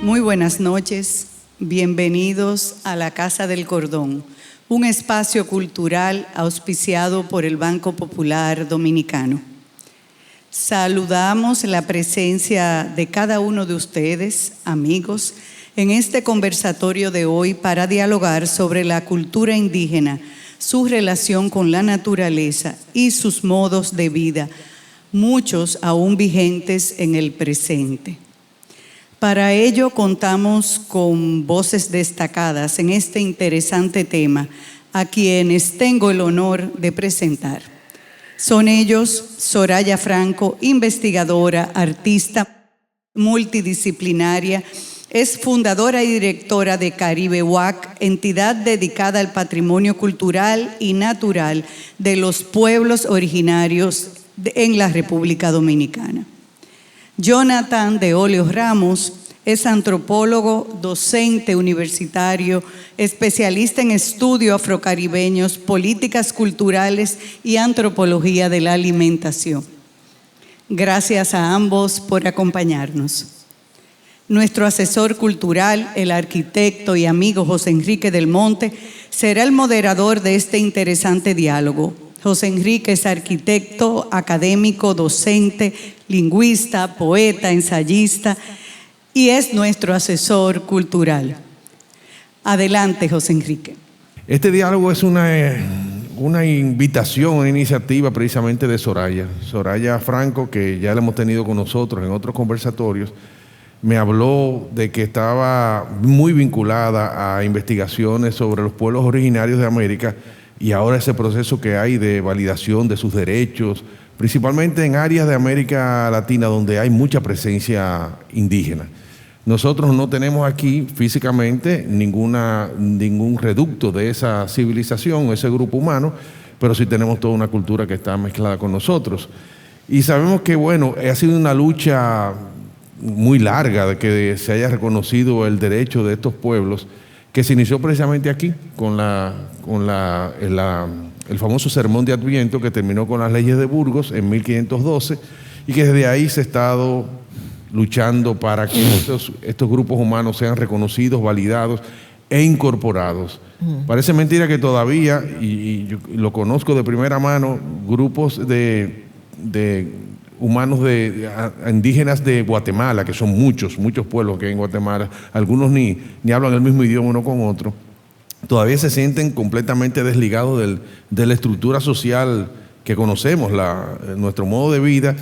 Muy buenas noches, bienvenidos a la Casa del Cordón, un espacio cultural auspiciado por el Banco Popular Dominicano. Saludamos la presencia de cada uno de ustedes, amigos, en este conversatorio de hoy para dialogar sobre la cultura indígena, su relación con la naturaleza y sus modos de vida, muchos aún vigentes en el presente. Para ello contamos con voces destacadas en este interesante tema, a quienes tengo el honor de presentar. Son ellos Soraya Franco, investigadora, artista multidisciplinaria, es fundadora y directora de Caribe UAC, entidad dedicada al patrimonio cultural y natural de los pueblos originarios en la República Dominicana. Jonathan de Oleo Ramos es antropólogo, docente universitario, especialista en estudios afrocaribeños, políticas culturales y antropología de la alimentación. Gracias a ambos por acompañarnos. Nuestro asesor cultural, el arquitecto y amigo José Enrique del Monte, será el moderador de este interesante diálogo. José Enrique es arquitecto, académico, docente, lingüista, poeta, ensayista y es nuestro asesor cultural. Adelante, José Enrique. Este diálogo es una invitación, una iniciativa precisamente de Soraya Franco, que ya la hemos tenido con nosotros en otros conversatorios. Me habló de que estaba muy vinculada a investigaciones sobre los pueblos originarios de América y ahora ese proceso que hay de validación de sus derechos, principalmente en áreas de América Latina donde hay mucha presencia indígena. Nosotros no tenemos aquí físicamente ningún reducto de esa civilización, ese grupo humano, pero sí tenemos toda una cultura que está mezclada con nosotros. Y sabemos que, bueno, ha sido una lucha muy larga de que se haya reconocido el derecho de estos pueblos, que se inició precisamente aquí, con el famoso Sermón de Adviento, que terminó con las leyes de Burgos en 1512, y que desde ahí se ha estado luchando para que estos grupos humanos sean reconocidos, validados e incorporados. Parece mentira que todavía, y yo lo conozco de primera mano, grupos de humanos indígenas de Guatemala, que son muchos pueblos que hay en Guatemala, algunos ni hablan el mismo idioma uno con otro, todavía se sienten completamente desligados de la estructura social que conocemos, nuestro modo de vida,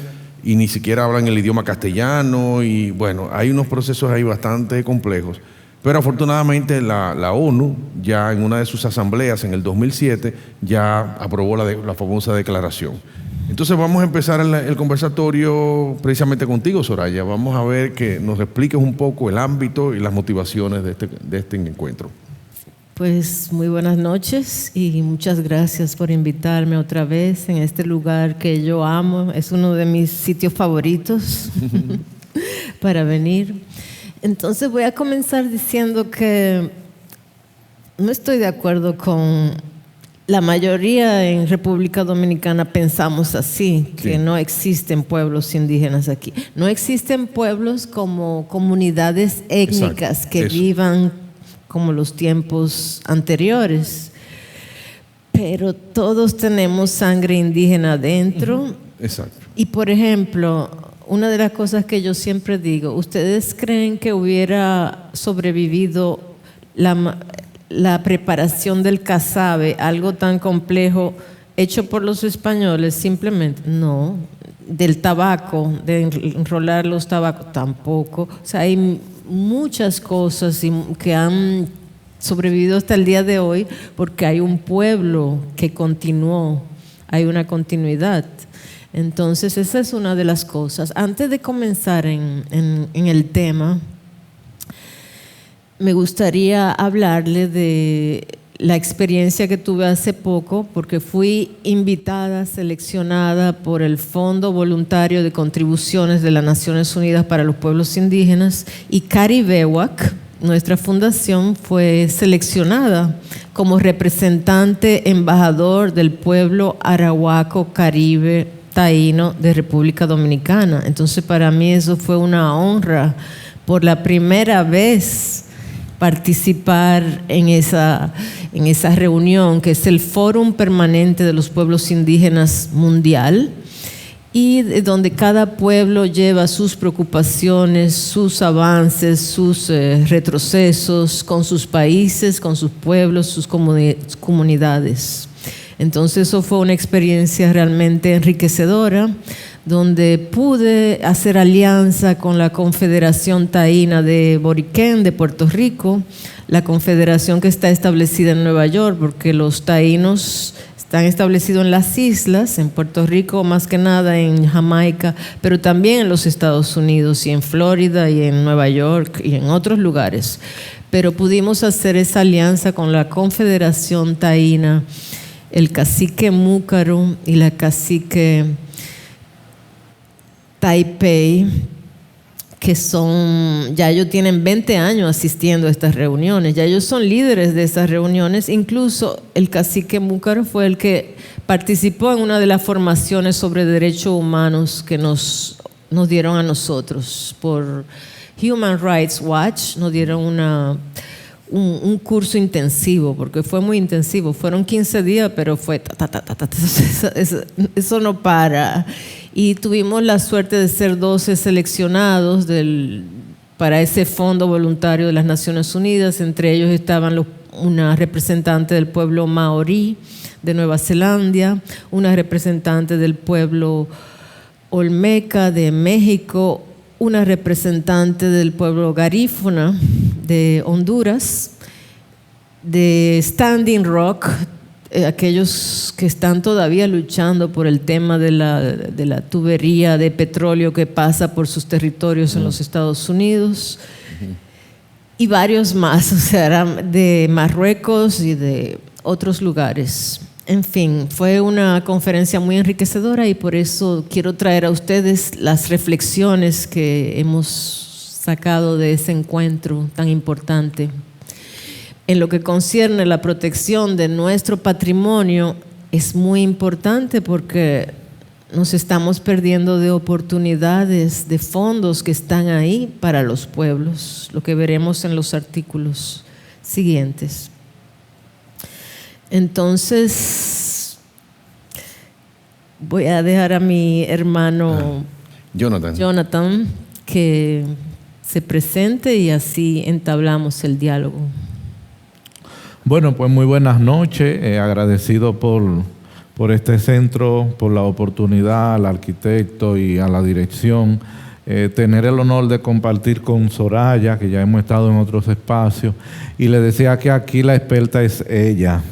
y ni siquiera hablan el idioma castellano, y bueno, hay unos procesos ahí bastante complejos. Pero afortunadamente la ONU, ya en una de sus asambleas en el 2007, ya aprobó la famosa declaración. Entonces vamos a empezar el conversatorio precisamente contigo, Soraya. Vamos a ver que nos expliques un poco el ámbito y las motivaciones de este encuentro. Pues muy buenas noches y muchas gracias por invitarme otra vez en este lugar que yo amo. Es uno de mis sitios favoritos para venir. Entonces voy a comenzar diciendo que no estoy de acuerdo con la mayoría en República Dominicana. Pensamos así, que no existen pueblos indígenas aquí. No existen pueblos como comunidades étnicas que vivan como los tiempos anteriores. Pero todos tenemos sangre indígena adentro. Exacto. Y por ejemplo, una de las cosas que yo siempre digo, ¿ustedes creen que hubiera sobrevivido la preparación del casabe, algo tan complejo, hecho por los españoles? Simplemente no. Del tabaco, de enrolar los tabacos, tampoco. O sea, hay muchas cosas que han sobrevivido hasta el día de hoy porque hay un pueblo que continuó, hay una continuidad. Entonces esa es una de las cosas. Antes de comenzar en el tema, me gustaría hablarle de la experiencia que tuve hace poco, porque fui invitada, seleccionada por el Fondo Voluntario de Contribuciones de las Naciones Unidas para los Pueblos Indígenas, y Caribe UAC, nuestra fundación, fue seleccionada como representante embajador del pueblo arahuaco caribe taíno de República Dominicana. Entonces para mí eso fue una honra por la primera vez participar en esa reunión, que es el Fórum Permanente de los Pueblos Indígenas Mundial, y donde cada pueblo lleva sus preocupaciones, sus avances, sus retrocesos con sus países, con sus pueblos, sus comunidades. Entonces eso fue una experiencia realmente enriquecedora, donde pude hacer alianza con la Confederación Taína de Boriquén, de Puerto Rico, la confederación que está establecida en Nueva York, porque los taínos están establecidos en las islas, en Puerto Rico más que nada, en Jamaica, pero también en los Estados Unidos y en Florida y en Nueva York y en otros lugares. Pero pudimos hacer esa alianza con la Confederación Taína, el cacique Múcaro y la cacique Taipei, que ya ellos tienen 20 años asistiendo a estas reuniones, ya ellos son líderes de estas reuniones. Incluso el cacique Múcaro fue el que participó en una de las formaciones sobre derechos humanos que nos dieron a nosotros por Human Rights Watch. Nos dieron un curso intensivo, porque fue muy intensivo, fueron 15 días, pero fue eso no para. Y tuvimos la suerte de ser 12 seleccionados para ese fondo voluntario de las Naciones Unidas. Entre ellos estaban una representante del pueblo maorí de Nueva Zelanda, una representante del pueblo olmeca de México, una representante del pueblo garífuna de Honduras, de Standing Rock, aquellos que están todavía luchando por el tema de la tubería de petróleo que pasa por sus territorios en los Estados Unidos, y varios más, o sea, de Marruecos y de otros lugares. En fin, fue una conferencia muy enriquecedora, y por eso quiero traer a ustedes las reflexiones que hemos sacado de ese encuentro tan importante. En lo que concierne la protección de nuestro patrimonio, es muy importante porque nos estamos perdiendo de oportunidades, de fondos que están ahí para los pueblos, lo que veremos en los artículos siguientes. Entonces, voy a dejar a mi hermano Jonathan que se presente, y así entablamos el diálogo. Bueno, pues muy buenas noches, agradecido por este centro, por la oportunidad, al arquitecto y a la dirección, tener el honor de compartir con Soraya, que ya hemos estado en otros espacios, y le decía que aquí la experta es ella.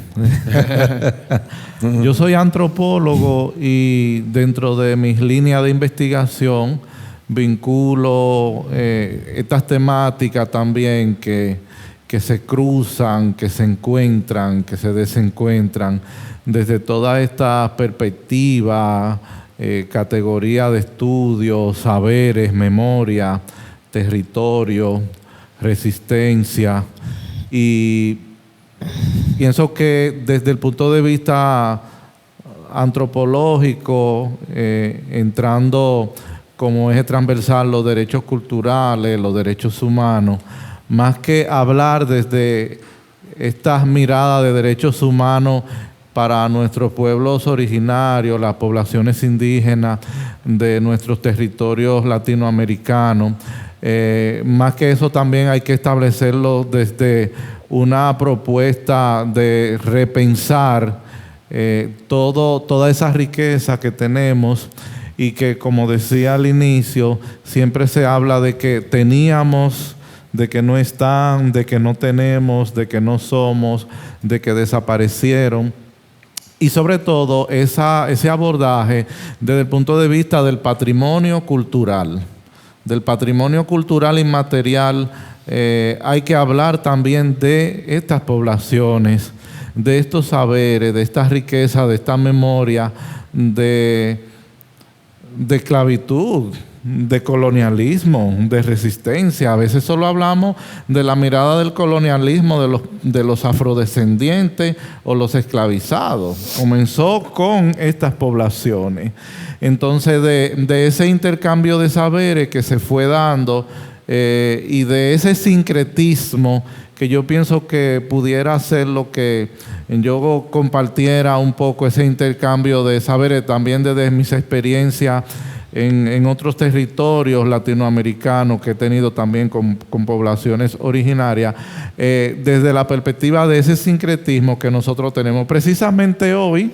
Yo soy antropólogo, y dentro de mis líneas de investigación vinculo estas temáticas también que se cruzan, que se encuentran, que se desencuentran, desde toda esta perspectiva, categoría de estudios, saberes, memoria, territorio, resistencia. Y pienso que desde el punto de vista antropológico, entrando como eje transversal los derechos culturales, los derechos humanos, más que hablar desde estas miradas de derechos humanos para nuestros pueblos originarios, las poblaciones indígenas de nuestros territorios latinoamericanos, más que eso también hay que establecerlo desde una propuesta de repensar toda esa riqueza que tenemos, y que, como decía al inicio, siempre se habla de que teníamos, de que no están, de que no tenemos, de que no somos, de que desaparecieron. Y sobre todo ese abordaje desde el punto de vista del patrimonio cultural inmaterial. Hay que hablar también de estas poblaciones, de estos saberes, de esta riqueza, de esta memoria, de esclavitud, de colonialismo, de resistencia. A veces solo hablamos de la mirada del colonialismo de los afrodescendientes o los esclavizados. Comenzó con estas poblaciones. Entonces, de ese intercambio de saberes que se fue dando y de ese sincretismo que yo pienso que pudiera ser lo que yo compartiera un poco, ese intercambio de saberes también desde mis experiencias en otros territorios latinoamericanos que he tenido también con poblaciones originarias, desde la perspectiva de ese sincretismo que nosotros tenemos. Precisamente hoy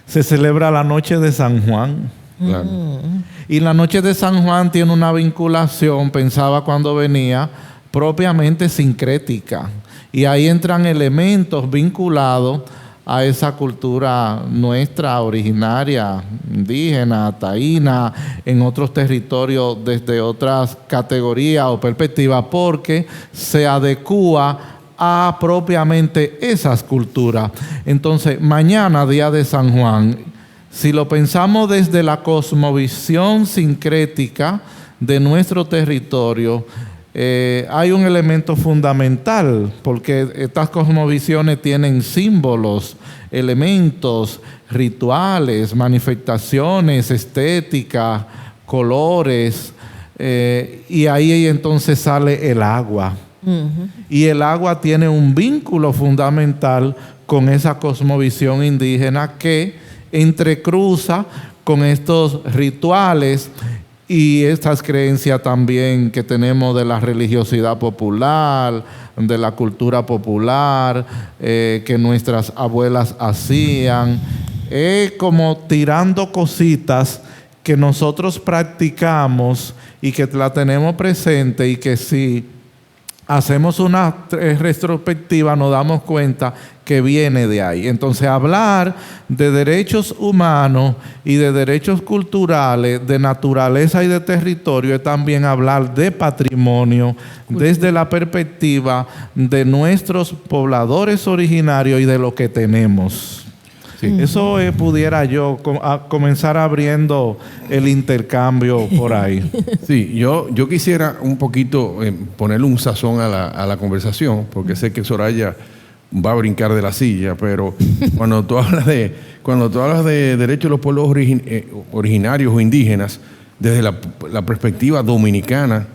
se celebra la Noche de San Juan. Claro. Y la Noche de San Juan tiene una vinculación, pensaba cuando venía, propiamente sincrética. Y ahí entran elementos vinculados a esa cultura nuestra, originaria, indígena, taína, en otros territorios desde otras categorías o perspectivas, porque se adecúa a propiamente esas culturas. Entonces, mañana, día de San Juan, si lo pensamos desde la cosmovisión sincrética de nuestro territorio, hay un elemento fundamental, porque estas cosmovisiones tienen símbolos, elementos, rituales, manifestaciones, estética, colores, y ahí entonces sale el agua. Y el agua tiene un vínculo fundamental con esa cosmovisión indígena que entrecruza con estos rituales y estas creencias también que tenemos de la religiosidad popular, de la cultura popular, que nuestras abuelas hacían, como tirando cositas que nosotros practicamos y que la tenemos presente, y que si hacemos una retrospectiva nos damos cuenta que viene de ahí. Entonces, hablar de derechos humanos y de derechos culturales, de naturaleza y de territorio, es también hablar de patrimonio desde la perspectiva de nuestros pobladores originarios y de lo que tenemos. Sí. Eso pudiera yo comenzar abriendo el intercambio por ahí. Sí, yo quisiera un poquito ponerle un sazón a la conversación, porque sé que Soraya va a brincar de la silla, pero cuando tú hablas de derechos de los pueblos originarios o indígenas, desde la perspectiva dominicana,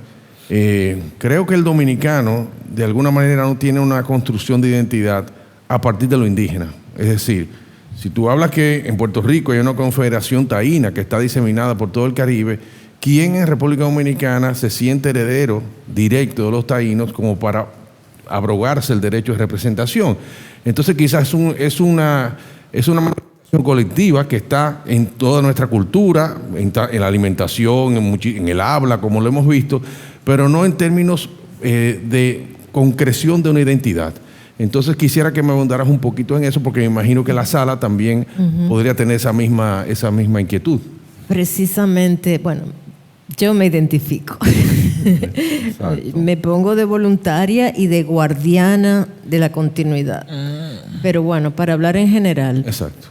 creo que el dominicano de alguna manera no tiene una construcción de identidad a partir de lo indígena. Es decir, si tú hablas que en Puerto Rico hay una confederación taína que está diseminada por todo el Caribe, ¿quién en República Dominicana se siente heredero directo de los taínos como para abrogarse el derecho de representación? Entonces quizás es una manifestación colectiva que está en toda nuestra cultura, en la alimentación, en el habla, como lo hemos visto, pero no en términos de concreción de una identidad. Entonces quisiera que me abundaras un poquito en eso, porque me imagino que la sala también podría tener esa misma inquietud. Precisamente, bueno, yo me identifico. Me pongo de voluntaria y de guardiana de la continuidad. Pero bueno, para hablar en general. Exacto.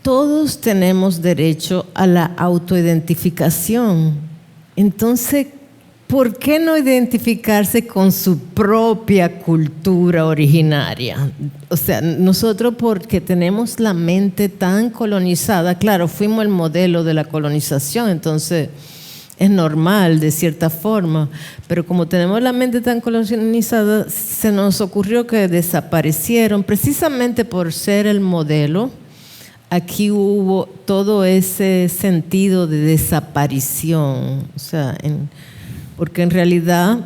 Todos tenemos derecho a la autoidentificación. Entonces, ¿por qué no identificarse con su propia cultura originaria? O sea, nosotros, porque tenemos la mente tan colonizada, claro, fuimos el modelo de la colonización, entonces es normal de cierta forma, pero como tenemos la mente tan colonizada, se nos ocurrió que desaparecieron precisamente por ser el modelo. Aquí hubo todo ese sentido de desaparición, o sea, porque en realidad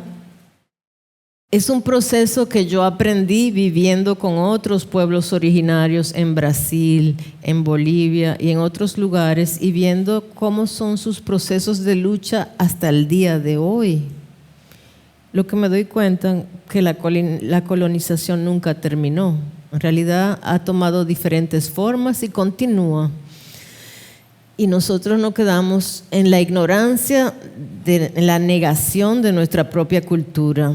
es un proceso que yo aprendí viviendo con otros pueblos originarios en Brasil, en Bolivia y en otros lugares, y viendo cómo son sus procesos de lucha hasta el día de hoy. Lo que me doy cuenta que la colonización nunca terminó. En realidad ha tomado diferentes formas y continúa. Y nosotros nos quedamos en la ignorancia, en la negación de nuestra propia cultura.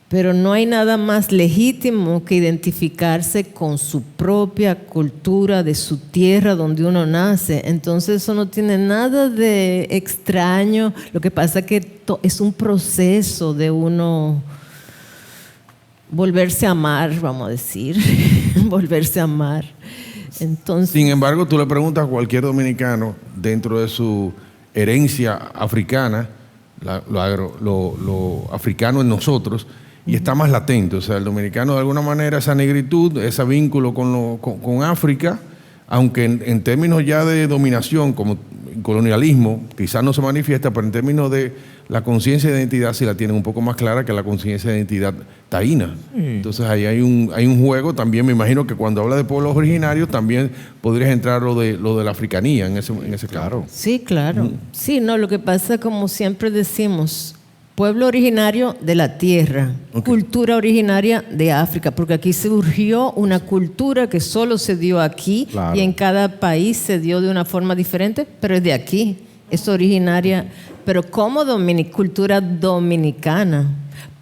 Pero no hay nada más legítimo que identificarse con su propia cultura, de su tierra donde uno nace. Entonces eso no tiene nada de extraño. Lo que pasa es que es un proceso de uno volverse a amar, vamos a decir, volverse a amar. Entonces, sin embargo, tú le preguntas a cualquier dominicano dentro de su herencia africana, lo africano en nosotros y está más latente. O sea, el dominicano de alguna manera esa negritud, ese vínculo con África, aunque en términos ya de dominación, como colonialismo, quizás no se manifiesta, pero en términos de la conciencia de identidad sí la tienen un poco más clara que la conciencia de identidad taína. Entonces ahí hay un juego también. Me imagino que cuando habla de pueblos originarios también podrías entrar lo de la africanía en ese claro. Sí, claro. Sí, no, lo que pasa, como siempre decimos, pueblo originario de la tierra, cultura originaria de África, porque aquí surgió una cultura que solo se dio aquí, claro, y en cada país se dio de una forma diferente, pero es de aquí, es originaria, pero como cultura dominicana,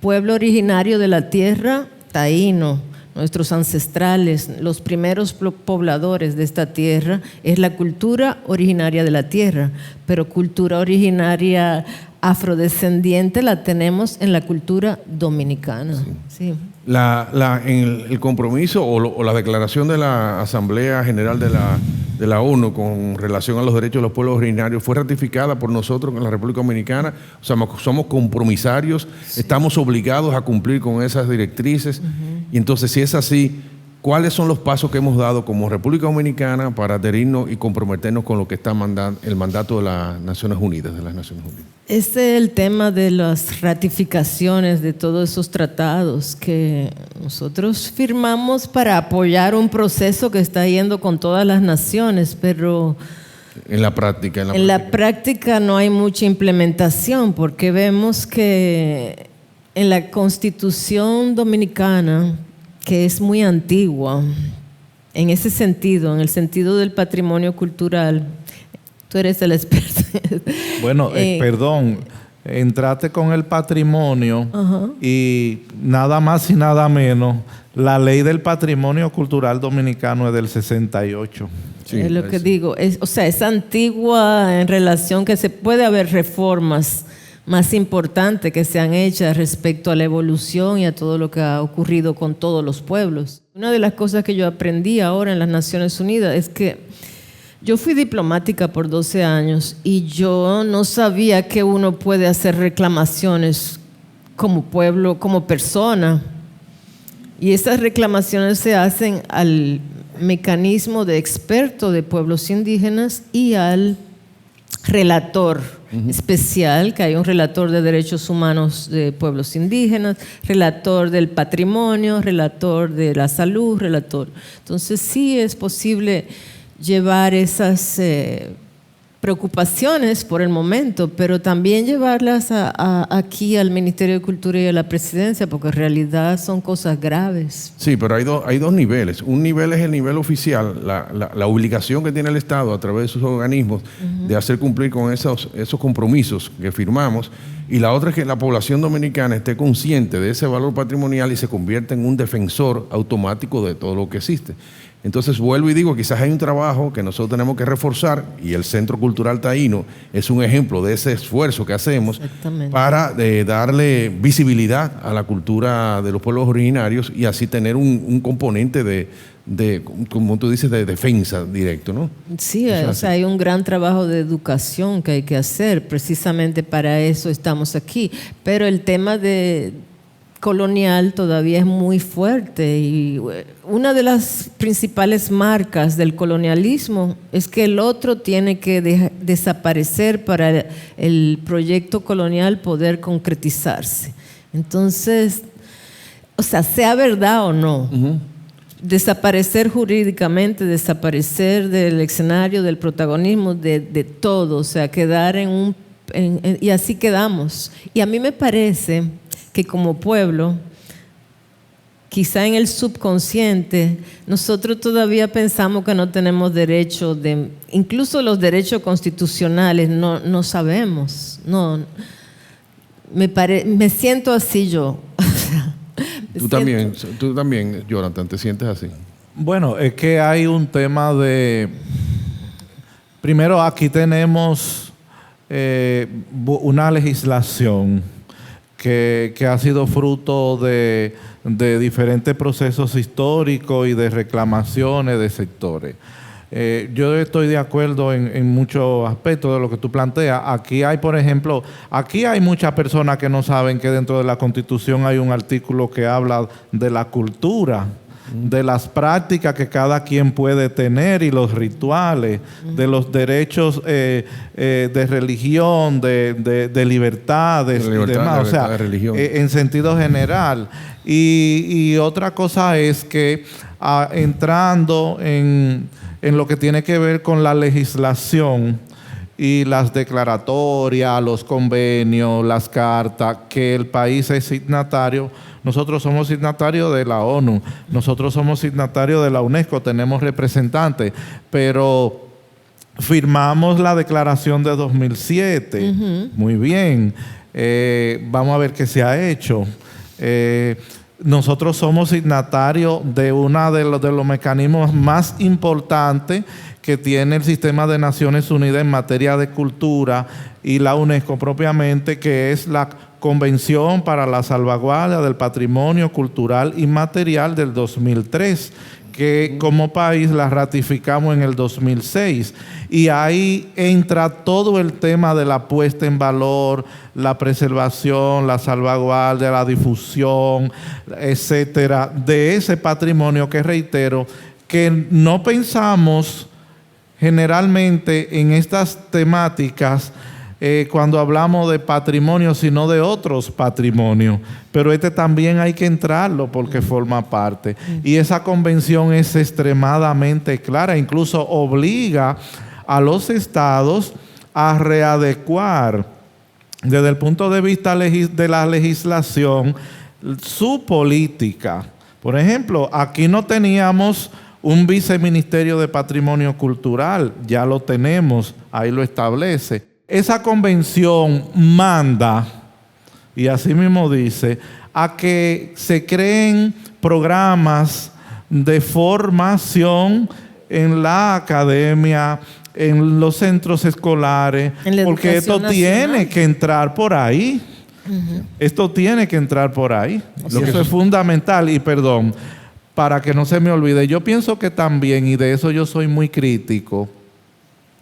pueblo originario de la tierra, taíno. Nuestros ancestrales, los primeros pobladores de esta tierra, es la cultura originaria de la tierra, pero cultura originaria afrodescendiente la tenemos en la cultura dominicana. Sí. Sí. En el compromiso o la declaración de la Asamblea General de la ONU con relación a los derechos de los pueblos originarios fue ratificada por nosotros en la República Dominicana. O sea, somos compromisarios, sí, estamos obligados a cumplir con esas directrices. Y entonces, si es así, ¿cuáles son los pasos que hemos dado como República Dominicana para adherirnos y comprometernos con lo que está el mandato de las Naciones Unidas? Este es el tema de las ratificaciones de todos esos tratados que nosotros firmamos para apoyar un proceso que está yendo con todas las naciones, pero en la práctica no hay mucha implementación, porque vemos que en la Constitución Dominicana, que es muy antigua, en ese sentido, en el sentido del patrimonio cultural, tú eres el experto. Bueno, perdón, entraste con el patrimonio y nada más y nada menos, la ley del patrimonio cultural dominicano es del 68. Sí, es lo que digo, es antigua en relación que se puede haber reformas más importantes que se han hecho respecto a la evolución y a todo lo que ha ocurrido con todos los pueblos. Una de las cosas que yo aprendí ahora en las Naciones Unidas es que yo fui diplomática por 12 años y yo no sabía que uno puede hacer reclamaciones como pueblo, como persona. Y esas reclamaciones se hacen al mecanismo de experto de pueblos indígenas y al relator especial, que hay un relator de derechos humanos de pueblos indígenas, relator del patrimonio, relator de la salud, relator. Entonces sí es posible llevar esas preocupaciones por el momento, pero también llevarlas aquí al Ministerio de Cultura y a la Presidencia, porque en realidad son cosas graves. Sí, pero hay dos niveles. Un nivel es el nivel oficial, la obligación que tiene el Estado a través de sus organismos de hacer cumplir con esos compromisos que firmamos, y la otra es que la población dominicana esté consciente de ese valor patrimonial y se convierta en un defensor automático de todo lo que existe. Entonces vuelvo y digo, quizás hay un trabajo que nosotros tenemos que reforzar, y el Centro Cultural Taíno es un ejemplo de ese esfuerzo que hacemos para darle visibilidad a la cultura de los pueblos originarios y así tener un componente de, como tú dices, de defensa directo, ¿no? Sí, o sea, hay un gran trabajo de educación que hay que hacer, precisamente para eso estamos aquí, pero el tema colonial todavía es muy fuerte, y una de las principales marcas del colonialismo es que el otro tiene que desaparecer para el proyecto colonial poder concretizarse. Entonces, o sea, sea verdad o no, desaparecer jurídicamente, desaparecer del escenario, del protagonismo, de todo, o sea, quedar y así quedamos. Y a mí me parece que como pueblo, quizá en el subconsciente, nosotros todavía pensamos que no tenemos derecho incluso los derechos constitucionales no sabemos. No, me siento así yo. Tú también, Jonathan, ¿te sientes así? Bueno, es que hay un tema primero, aquí tenemos una legislación que ha sido fruto de diferentes procesos históricos y de reclamaciones de sectores. Yo estoy de acuerdo en muchos aspectos de lo que tú planteas. Aquí hay, por ejemplo, aquí hay muchas personas que no saben que dentro de la Constitución hay un artículo que habla de la cultura, de las prácticas que cada quien puede tener y los rituales, de los derechos de religión, de libertades y demás, o sea, de religión. En sentido general. Y otra cosa es que entrando en lo que tiene que ver con la legislación y las declaratorias, los convenios, las cartas, que el país es signatario. Nosotros somos signatarios de la ONU, nosotros somos signatarios de la UNESCO, tenemos representantes, pero firmamos la declaración de 2007. Muy bien. Vamos a ver qué se ha hecho. Nosotros somos signatarios de uno de los mecanismos más importantes que tiene el sistema de Naciones Unidas en materia de cultura y la UNESCO propiamente, que es la Convención para la Salvaguardia del Patrimonio Cultural Inmaterial del 2003, que como país la ratificamos en el 2006. Y ahí entra todo el tema de la puesta en valor, la preservación, la salvaguardia, la difusión, etcétera, de ese patrimonio que, reitero, que no pensamos generalmente en estas temáticas cuando hablamos de patrimonio, sino de otros patrimonios. Pero este también hay que entrarlo porque forma parte. Y esa convención es extremadamente clara, incluso obliga a los estados a readecuar desde el punto de vista de la legislación su política. Por ejemplo, aquí no teníamos un viceministerio de patrimonio cultural, ya lo tenemos, ahí lo establece. Esa convención manda, y así mismo dice, a que se creen programas de formación en la academia, en los centros escolares, porque esto tiene que entrar por ahí. Esto tiene que entrar por ahí. Eso es fundamental. Y perdón, para que no se me olvide, yo pienso que también, y de eso yo soy muy crítico,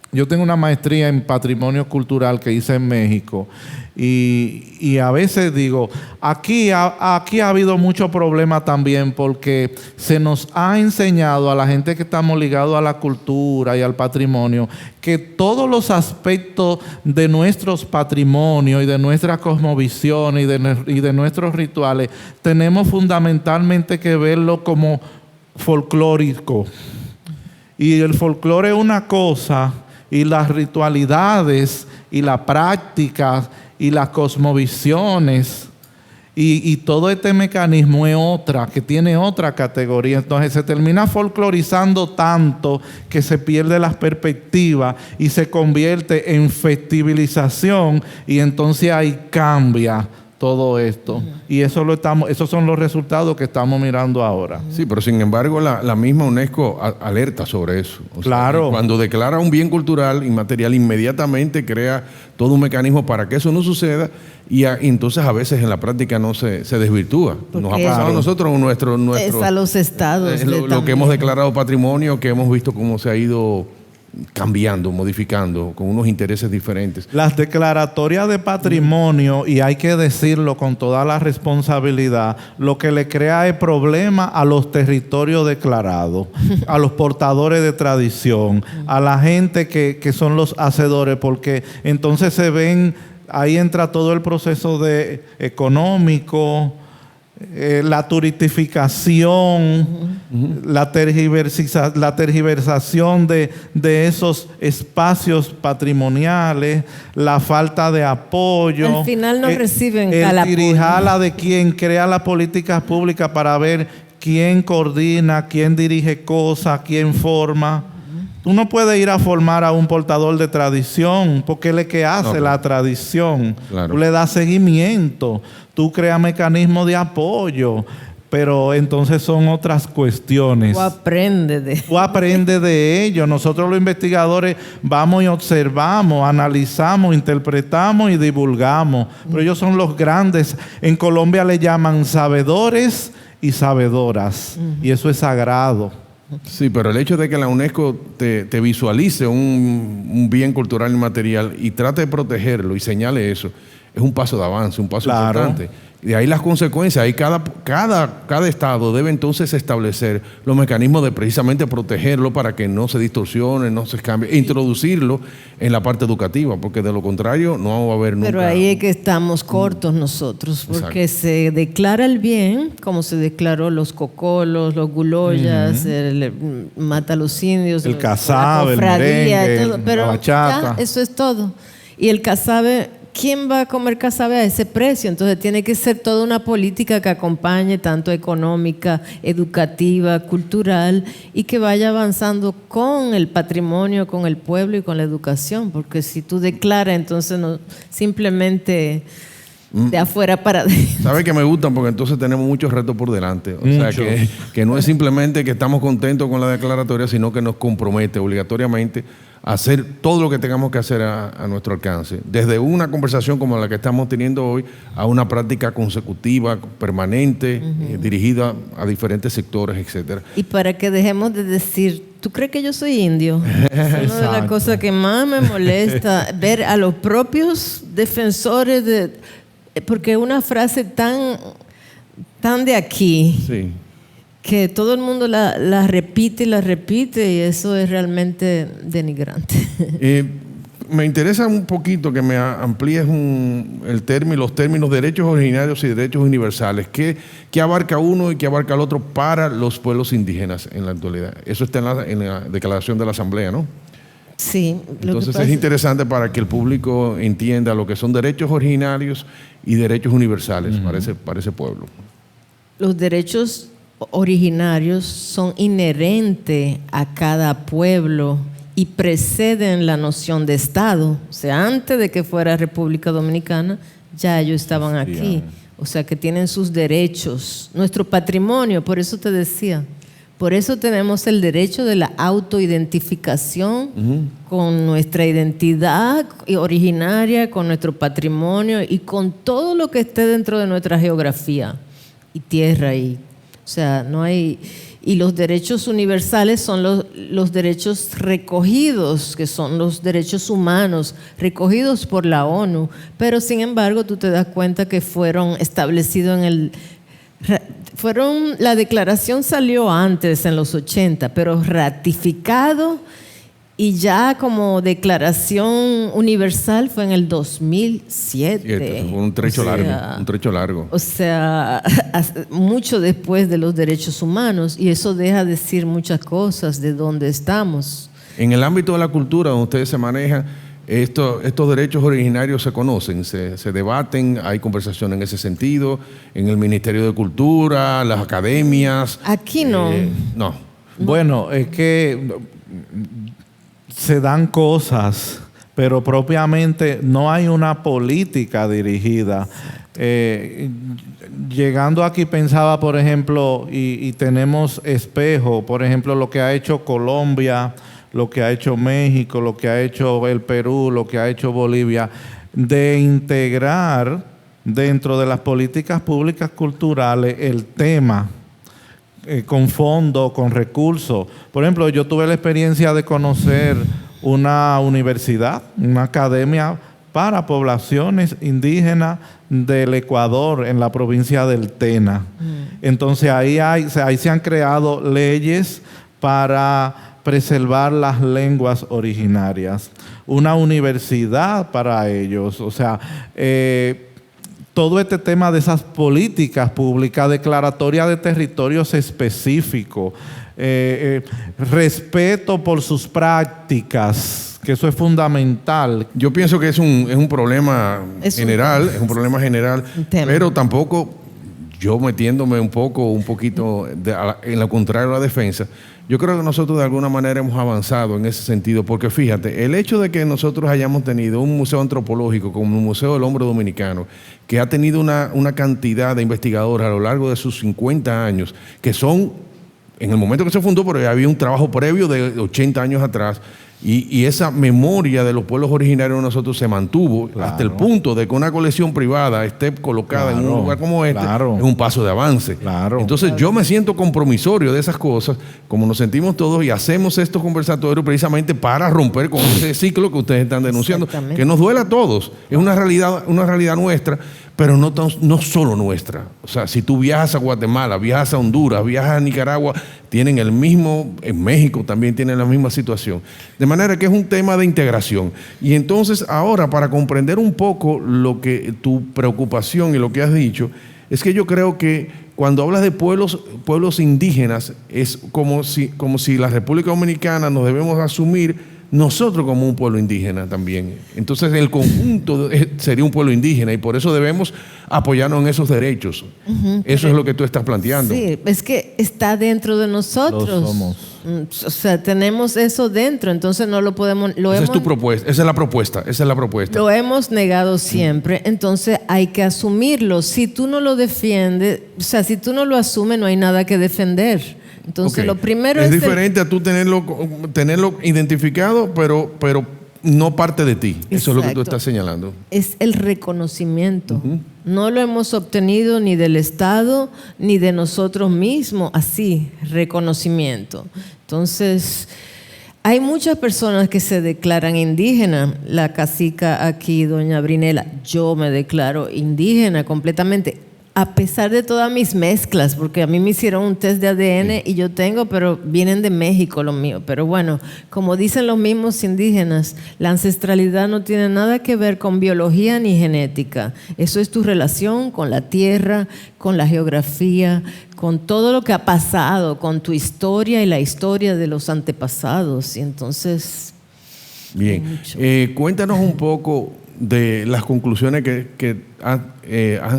yo tengo una maestría en patrimonio cultural que hice en México y a veces digo, aquí ha habido mucho problema también porque se nos ha enseñado a la gente que estamos ligados a la cultura y al patrimonio que todos los aspectos de nuestros patrimonios y de nuestra cosmovisión y de nuestros rituales tenemos fundamentalmente que verlo como folclórico. Y el folclore es una cosa, y las ritualidades y la práctica y las cosmovisiones y todo este mecanismo es otra, que tiene otra categoría. Entonces se termina folclorizando tanto que se pierde la perspectiva y se convierte en festivalización y entonces ahí cambia todo esto. Y esos son los resultados que estamos mirando ahora. Sí, pero sin embargo la misma UNESCO alerta sobre eso. O claro. sea, cuando declara un bien cultural inmaterial, inmediatamente crea todo un mecanismo para que eso no suceda y entonces a veces en la práctica no se desvirtúa. Nos ha pasado a nosotros es a los estados. Lo que hemos declarado patrimonio, que hemos visto cómo se ha ido cambiando, modificando, con unos intereses diferentes. Las declaratorias de patrimonio, y hay que decirlo con toda la responsabilidad, lo que le crea es problema a los territorios declarados, a los portadores de tradición, a la gente que son los hacedores, porque entonces se ven, ahí entra todo el proceso de económico, la turistificación, la tergiversación de esos espacios patrimoniales, la falta de apoyo. Al final no reciben el tirijala de quien crea las políticas públicas para ver quién coordina, quién dirige cosas, quién forma. Tú no puedes ir a formar a un portador de tradición porque él es que hace la tradición. Claro. Tú le das seguimiento, tú creas mecanismos de apoyo, pero entonces son otras cuestiones. Tú aprendes de ellos. Nosotros los investigadores vamos y observamos, analizamos, interpretamos y divulgamos. Pero ellos son los grandes. En Colombia le llaman sabedores y sabedoras. Y eso es sagrado. Sí, pero el hecho de que la UNESCO te visualice un bien cultural inmaterial y trate de protegerlo y señale eso, es un paso de avance, un paso importante. De ahí las consecuencias, ahí cada estado debe entonces establecer los mecanismos de precisamente protegerlo para que no se distorsione, no se cambie, e introducirlo en la parte educativa, porque de lo contrario no va a haber nunca. Pero ahí es que estamos cortos nosotros, porque Exacto. se declara el bien, como se declaró los cocolos, los guloyas, el mata a los indios, El casabe, la el cofradía, merengue, todo, pero la bachata. ya, eso es todo. Y el casabe, ¿quién va a comer casabe a ese precio? Entonces tiene que ser toda una política que acompañe tanto económica, educativa, cultural y que vaya avanzando con el patrimonio, con el pueblo y con la educación, porque si tú declaras, entonces no simplemente de afuera para adentro. ¿Sabe que me gustan? Porque entonces tenemos muchos retos por delante. O sea, que no es simplemente que estamos contentos con la declaratoria, sino que nos compromete obligatoriamente a hacer todo lo que tengamos que hacer a nuestro alcance. Desde una conversación como la que estamos teniendo hoy, a una práctica consecutiva, permanente, dirigida a diferentes sectores, etcétera. Y para que dejemos de decir, ¿tú crees que yo soy indio? Es una de las Exacto. cosas que más me molesta, ver a los propios defensores de... Porque una frase tan de aquí, Sí. que todo el mundo la repite y eso es realmente denigrante. Me interesa un poquito que me amplíes los términos derechos originarios y derechos universales. ¿Qué abarca uno y qué abarca el otro para los pueblos indígenas en la actualidad? Eso está en la declaración de la Asamblea, ¿no? Sí. Entonces es interesante para que el público entienda lo que son derechos originarios y derechos universales para ese pueblo. Los derechos originarios son inherentes a cada pueblo y preceden la noción de Estado. O sea, antes de que fuera República Dominicana, ya ellos estaban aquí. O sea, que tienen sus derechos. Nuestro patrimonio, por eso te decía, por eso tenemos el derecho de la autoidentificación con nuestra identidad originaria, con nuestro patrimonio y con todo lo que esté dentro de nuestra geografía y tierra. O sea, no hay... Y los derechos universales son los derechos recogidos, que son los derechos humanos, recogidos por la ONU. Pero, sin embargo, tú te das cuenta que fueron establecidos la declaración salió antes, en los 80, pero ratificado y ya como declaración universal fue en el 2007. Fue un trecho largo. O sea, mucho después de los derechos humanos, y eso deja decir muchas cosas de dónde estamos. En el ámbito de la cultura donde ustedes se manejan, estos derechos originarios se conocen, se debaten, hay conversación en ese sentido, en el Ministerio de Cultura, las academias. Aquí no. No. Bueno, es que se dan cosas, pero propiamente no hay una política dirigida. Llegando aquí pensaba, por ejemplo, y tenemos espejo, por ejemplo, lo que ha hecho Colombia, lo que ha hecho México, lo que ha hecho el Perú, lo que ha hecho Bolivia, de integrar dentro de las políticas públicas culturales el tema con fondos, con recursos. Por ejemplo, yo tuve la experiencia de conocer una universidad, una academia para poblaciones indígenas del Ecuador, en la provincia del Tena. Entonces ahí se han creado leyes para preservar las lenguas originarias. Una universidad para ellos. O sea, todo este tema de esas políticas públicas, declaratoria de territorios específicos, respeto por sus prácticas, que eso es fundamental. Yo pienso que es un problema general, pero tampoco yo metiéndome un poquito en lo contrario a la defensa. Yo creo que nosotros de alguna manera hemos avanzado en ese sentido, porque fíjate, el hecho de que nosotros hayamos tenido un museo antropológico como el Museo del Hombre Dominicano, que ha tenido una cantidad de investigadores a lo largo de sus 50 años, que son, en el momento que se fundó, pero había un trabajo previo de 80 años atrás, Y esa memoria de los pueblos originarios de nosotros se mantuvo hasta el punto de que una colección privada esté colocada en un lugar como este, es un paso de avance. Entonces yo me siento compromisorio de esas cosas, como nos sentimos todos, y hacemos estos conversatorios precisamente para romper con ese ciclo que ustedes están denunciando, que nos duele a todos. Es una realidad nuestra, pero no solo nuestra. O sea, si tú viajas a Guatemala, viajas a Honduras, viajas a Nicaragua, tienen el mismo, en México también tienen la misma situación. De manera que es un tema de integración. Y entonces ahora, para comprender un poco lo que tu preocupación y lo que has dicho, es que yo creo que cuando hablas de pueblos indígenas, es como si la República Dominicana nos debemos asumir nosotros como un pueblo indígena también. Entonces el conjunto sería un pueblo indígena y por eso debemos apoyarnos en esos derechos. Eso es lo que tú estás planteando. Sí, es que está dentro de nosotros. Lo somos. O sea, tenemos eso dentro, entonces no lo podemos... Esa es tu propuesta, esa es la propuesta. Lo hemos negado siempre, entonces hay que asumirlo. Si tú no lo defiendes, o sea, si tú no lo asumes, no hay nada que defender. Entonces, lo primero es diferente a tú tenerlo identificado, pero no parte de ti. Exacto. Eso es lo que tú estás señalando. Es el reconocimiento. No lo hemos obtenido ni del Estado ni de nosotros mismos, así, reconocimiento. Entonces, hay muchas personas que se declaran indígenas. La cacica aquí, doña Brinela, yo me declaro indígena completamente. A pesar de todas mis mezclas, porque a mí me hicieron un test de ADN y yo tengo, pero vienen de México los míos. Pero bueno, como dicen los mismos indígenas, la ancestralidad no tiene nada que ver con biología ni genética. Eso es tu relación con la tierra, con la geografía, con todo lo que ha pasado, con tu historia y la historia de los antepasados. Y entonces... Bien, cuéntanos un poco de las conclusiones que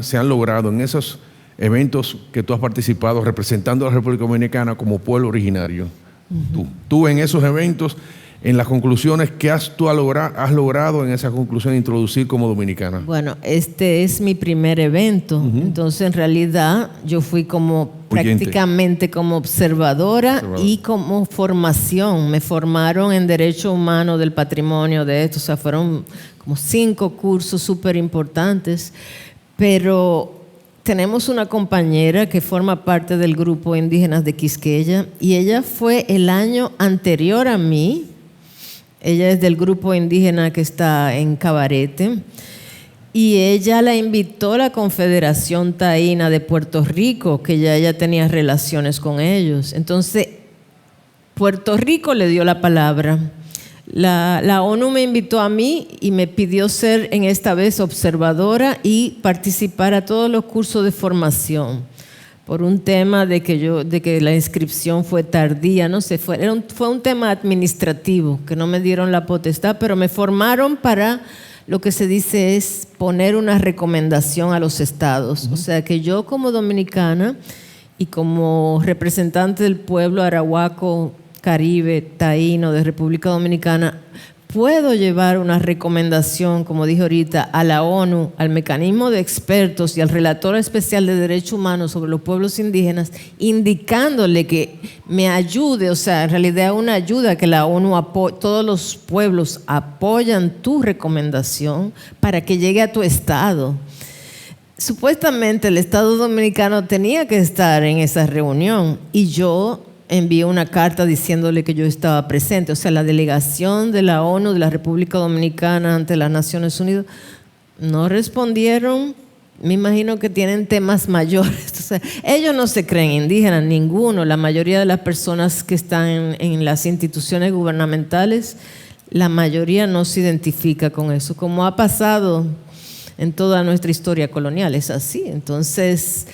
se han logrado en esos eventos que tú has participado representando a la República Dominicana como pueblo originario. Tú en esos eventos, en las conclusiones que has logrado en esas conclusiones introducir como dominicana. Bueno, este es mi primer evento, entonces en realidad yo fui como prácticamente como observadora y como formación. Me formaron en Derecho Humano del Patrimonio de esto, o sea, fueron como 5 cursos súper importantes, pero tenemos una compañera que forma parte del grupo Indígenas de Quisqueya y ella fue el año anterior a mí. Ella es del grupo indígena que está en Cabarete y ella la invitó a la Confederación Taína de Puerto Rico, que ya ella tenía relaciones con ellos. Entonces, Puerto Rico le dio la palabra. La ONU me invitó a mí y me pidió ser en esta vez observadora y participar a todos los cursos de formación. Por un tema de que la inscripción fue tardía, no sé, fue un tema administrativo, que no me dieron la potestad, pero me formaron para lo que se dice es poner una recomendación a los estados. O sea que yo como dominicana y como representante del pueblo arahuaco, caribe, taíno de República Dominicana, puedo llevar una recomendación, como dije ahorita, a la ONU, al mecanismo de expertos y al relator especial de derechos humanos sobre los pueblos indígenas, indicándole que me ayude, o sea, en realidad una ayuda que la ONU todos los pueblos apoyan tu recomendación para que llegue a tu estado. Supuestamente el Estado Dominicano tenía que estar en esa reunión y yo envié una carta diciéndole que yo estaba presente. O sea, la delegación de la ONU de la República Dominicana ante las Naciones Unidas no respondieron. Me imagino que tienen temas mayores. O sea, ellos no se creen indígenas, ninguno. La mayoría de las personas que están en las instituciones gubernamentales, la mayoría no se identifica con eso, como ha pasado en toda nuestra historia colonial. Es así. Entonces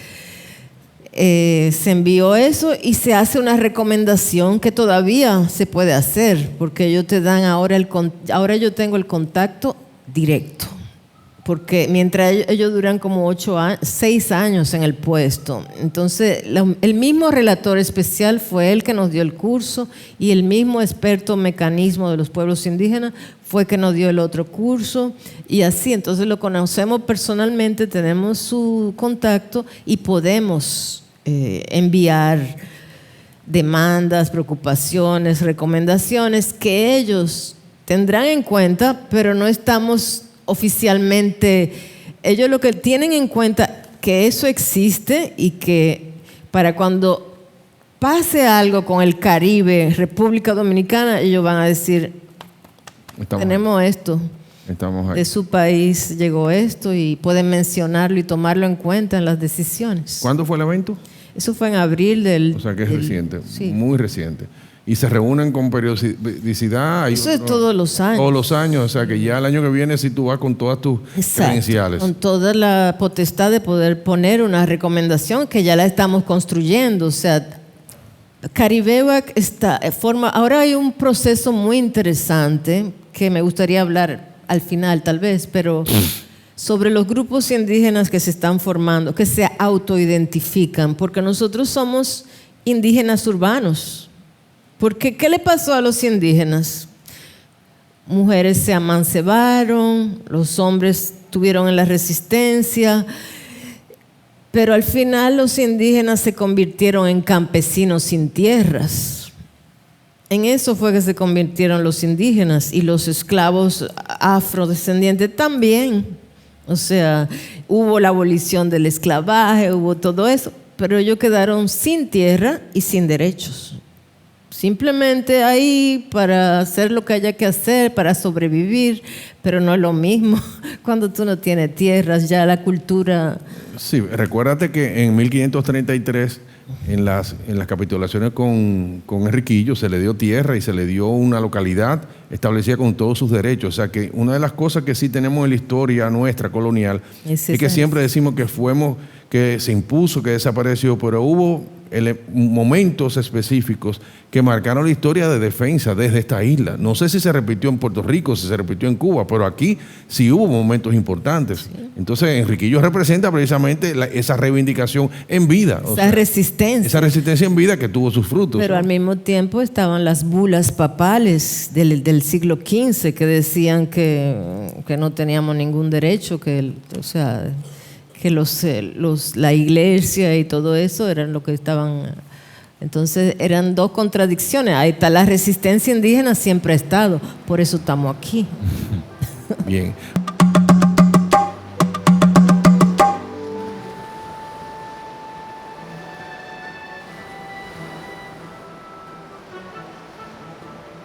se envió eso y se hace una recomendación que todavía se puede hacer, porque ellos te dan ahora yo tengo el contacto directo, porque mientras ellos duran como 6 años en el puesto. Entonces el mismo relator especial fue el que nos dio el curso y el mismo experto mecanismo de los pueblos indígenas fue que nos dio el otro curso y así. Entonces lo conocemos personalmente, tenemos su contacto y podemos enviar demandas, preocupaciones, recomendaciones que ellos tendrán en cuenta, pero no estamos oficialmente. Ellos lo que tienen en cuenta que eso existe y que para cuando pase algo con el Caribe, República Dominicana, ellos van a decir, tenemos esto. Estamos ahí. De su país llegó esto y pueden mencionarlo y tomarlo en cuenta en las decisiones. ¿Cuándo fue el evento? Eso fue en abril del... O sea que es reciente, sí. muy reciente. Y se reúnen con periodicidad. Eso es todos los años. Todos los años, o sea que ya el año que viene si tú vas con todas tus credenciales. Con toda la potestad de poder poner una recomendación que ya la estamos construyendo. O sea, Caribehuac ahora hay un proceso muy interesante que me gustaría hablar al final tal vez, pero sobre los grupos indígenas que se están formando, que se autoidentifican, porque nosotros somos indígenas urbanos. Porque ¿qué le pasó a los indígenas? Mujeres se amancebaron, los hombres estuvieron en la resistencia, pero al final los indígenas se convirtieron en campesinos sin tierras. En eso fue que se convirtieron los indígenas y los esclavos afrodescendientes también. O sea, hubo la abolición del esclavaje, hubo todo eso, pero ellos quedaron sin tierra y sin derechos. Simplemente ahí para hacer lo que haya que hacer, para sobrevivir, pero no es lo mismo cuando tú no tienes tierras, ya la cultura... Sí, recuérdate que en 1533, en las capitulaciones con Enriquillo, se le dio tierra y se le dio una localidad establecida con todos sus derechos. O sea que una de las cosas que sí tenemos en la historia nuestra colonial es que siempre decimos que se impuso, que desapareció, pero hubo momentos específicos que marcaron la historia de defensa desde esta isla. No sé si se repitió en Puerto Rico, si se repitió en Cuba, pero aquí sí hubo momentos importantes. Sí. Entonces, Enriquillo representa precisamente esa reivindicación en vida. Esa resistencia. Esa resistencia en vida que tuvo sus frutos. Pero al mismo tiempo estaban las bulas papales del siglo XV que decían que no teníamos ningún derecho, que la iglesia y todo eso eran lo que estaban. Entonces eran dos contradicciones. Ahí está, la resistencia indígena siempre ha estado, por eso estamos aquí. Bien.